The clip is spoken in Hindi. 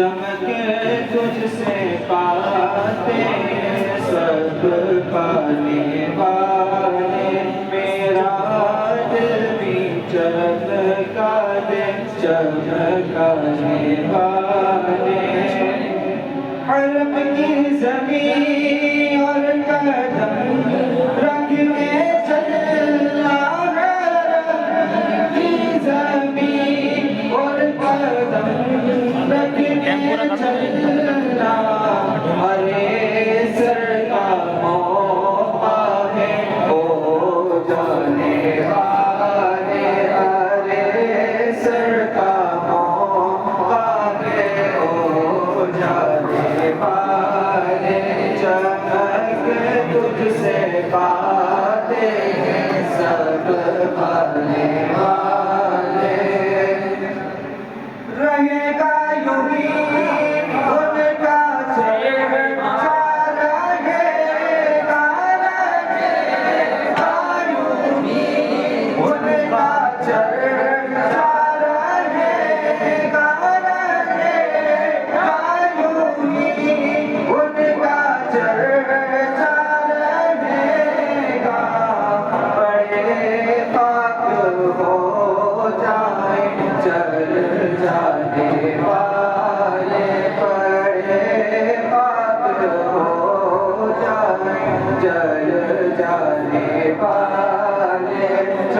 चमके तुझसे पाते सब पाने वाले, मेरा दिल भी चमका दे चमकाने वाले। हरम की ज़मीं और कदम रंग में चलना, हरम की ज़मीं और कदम रंग में चलना, हरे सर का मौका है ओ जाने वाले, हरे सर का मौका है ओ जाने वाले। चमक तुझसे पाते हैं सब पाने वाले, रहेगा यूं ही उनका चेहरा, रहेगा यूं ही उनका चेहरा, रहेगा यूं ही उनका चेहरा रहेगा। बड़े पाक हो जाए चल जाने वाले, बड़े पाक हो जाए चल जाने वाले।